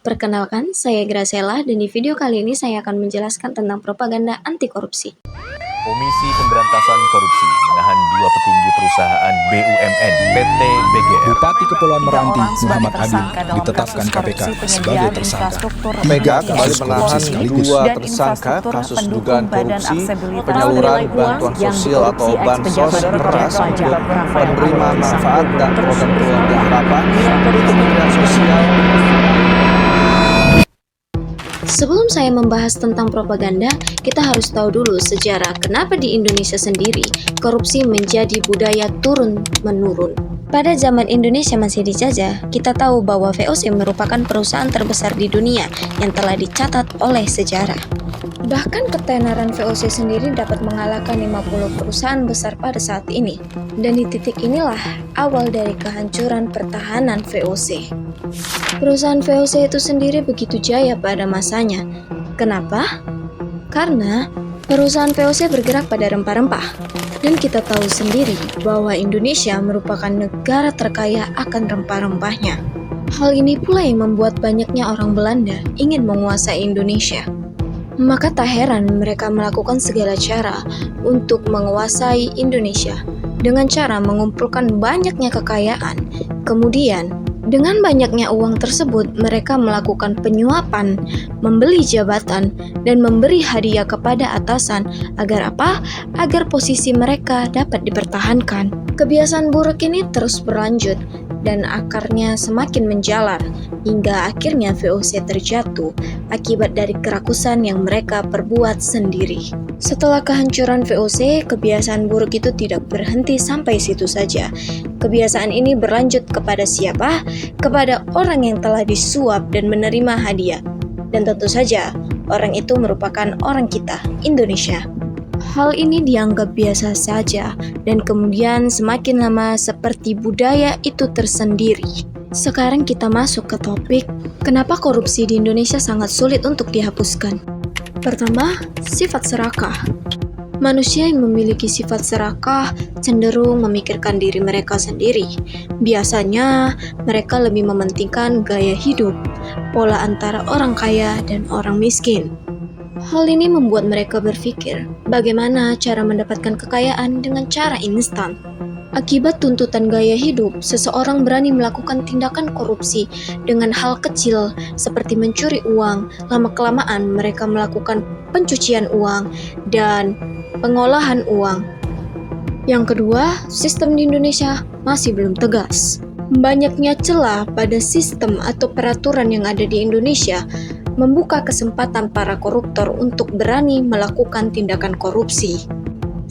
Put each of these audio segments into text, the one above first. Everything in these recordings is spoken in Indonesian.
Perkenalkan, saya Graciela dan di video kali ini saya akan menjelaskan tentang propaganda anti korupsi. Komisi Pemberantasan Korupsi menahan dua petinggi perusahaan BUMN PT BGR. Bupati Kepulauan Meranti Muhammad Adil ditetapkan KPK sebagai tersangka. Mega kembali menahan dua tersangka kasus dugaan korupsi penyaluran bantuan sosial atau bansos beras untuk penerima manfaat dan program keluarga harapan dari Kementerian Sosial. Sebelum saya membahas tentang propaganda, kita harus tahu dulu sejarah kenapa di Indonesia sendiri korupsi menjadi budaya turun-menurun. Pada zaman Indonesia masih dijajah, kita tahu bahwa VOC merupakan perusahaan terbesar di dunia yang telah dicatat oleh sejarah. Bahkan ketenaran VOC sendiri dapat mengalahkan 50 perusahaan besar pada saat ini. Dan di titik inilah awal dari kehancuran pertahanan VOC. Perusahaan VOC itu sendiri begitu jaya pada masanya. Kenapa? Karena perusahaan VOC bergerak pada rempah-rempah. Dan kita tahu sendiri bahwa Indonesia merupakan negara terkaya akan rempah-rempahnya. Hal ini pula yang membuat banyaknya orang Belanda ingin menguasai Indonesia. Maka tak heran mereka melakukan segala cara untuk menguasai Indonesia dengan cara mengumpulkan banyaknya kekayaan. Kemudian, dengan banyaknya uang tersebut, mereka melakukan penyuapan, membeli jabatan, dan memberi hadiah kepada atasan. Agar apa? Agar posisi mereka dapat dipertahankan. Kebiasaan buruk ini terus berlanjut, dan akarnya semakin menjalar, hingga akhirnya VOC terjatuh akibat dari kerakusan yang mereka perbuat sendiri. Setelah kehancuran VOC, kebiasaan buruk itu tidak berhenti sampai situ saja. Kebiasaan ini berlanjut kepada siapa? Kepada orang yang telah disuap dan menerima hadiah. Dan tentu saja, orang itu merupakan orang kita, Indonesia. Hal ini dianggap biasa saja, dan kemudian semakin lama seperti budaya itu tersendiri. Sekarang kita masuk ke topik, kenapa korupsi di Indonesia sangat sulit untuk dihapuskan. Pertama, sifat serakah. Manusia yang memiliki sifat serakah cenderung memikirkan diri mereka sendiri. Biasanya, mereka lebih mementingkan gaya hidup, pola antara orang kaya dan orang miskin. Hal ini membuat mereka berpikir, bagaimana cara mendapatkan kekayaan dengan cara instan. Akibat tuntutan gaya hidup, seseorang berani melakukan tindakan korupsi dengan hal kecil seperti mencuri uang. Lama-kelamaan mereka melakukan pencucian uang dan pengolahan uang. Yang kedua, sistem di Indonesia masih belum tegas. Banyaknya celah pada sistem atau peraturan yang ada di Indonesia membuka kesempatan para koruptor untuk berani melakukan tindakan korupsi.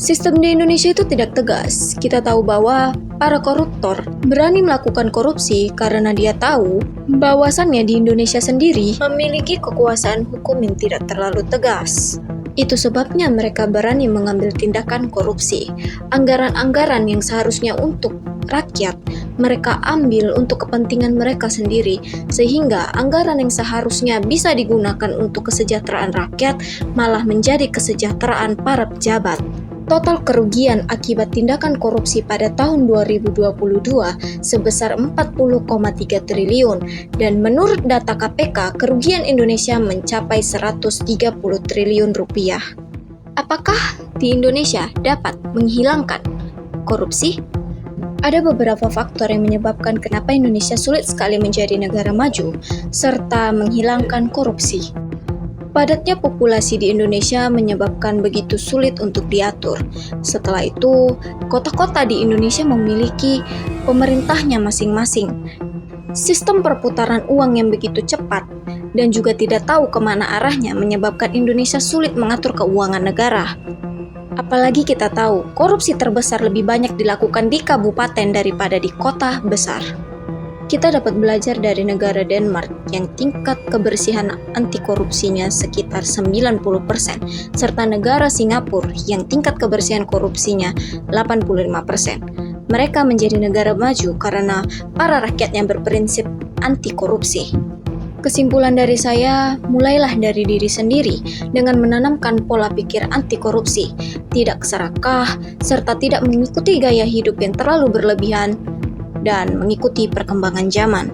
Sistem di Indonesia itu tidak tegas. Kita tahu bahwa para koruptor berani melakukan korupsi karena dia tahu bahwasannya di Indonesia sendiri memiliki kekuasaan hukum yang tidak terlalu tegas. Itu sebabnya mereka berani mengambil tindakan korupsi. Anggaran-anggaran yang seharusnya untuk rakyat, mereka ambil untuk kepentingan mereka sendiri, sehingga anggaran yang seharusnya bisa digunakan untuk kesejahteraan rakyat malah menjadi kesejahteraan para pejabat. Total kerugian akibat tindakan korupsi pada tahun 2022 sebesar 40,3 triliun dan menurut data KPK, kerugian Indonesia mencapai 130 triliun rupiah. Apakah di Indonesia dapat menghilangkan korupsi? Ada beberapa faktor yang menyebabkan kenapa Indonesia sulit sekali menjadi negara maju serta menghilangkan korupsi. Padatnya populasi di Indonesia menyebabkan begitu sulit untuk diatur. Setelah itu, kota-kota di Indonesia memiliki pemerintahnya masing-masing. Sistem perputaran uang yang begitu cepat dan juga tidak tahu kemana arahnya menyebabkan Indonesia sulit mengatur keuangan negara. Apalagi kita tahu, korupsi terbesar lebih banyak dilakukan di kabupaten daripada di kota besar. Kita dapat belajar dari negara Denmark yang tingkat kebersihan anti korupsinya sekitar 90%, serta negara Singapura yang tingkat kebersihan korupsinya 85%. Mereka menjadi negara maju karena para rakyatnya berprinsip anti korupsi. Kesimpulan dari saya, mulailah dari diri sendiri dengan menanamkan pola pikir anti korupsi, tidak serakah, serta tidak mengikuti gaya hidup yang terlalu berlebihan, dan mengikuti perkembangan zaman.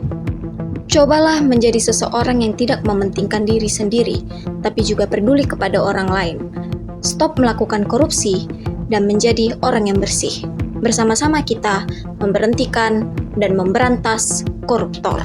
Cobalah menjadi seseorang yang tidak mementingkan diri sendiri, tapi juga peduli kepada orang lain. Stop melakukan korupsi dan menjadi orang yang bersih. Bersama-sama kita memberhentikan dan memberantas koruptor.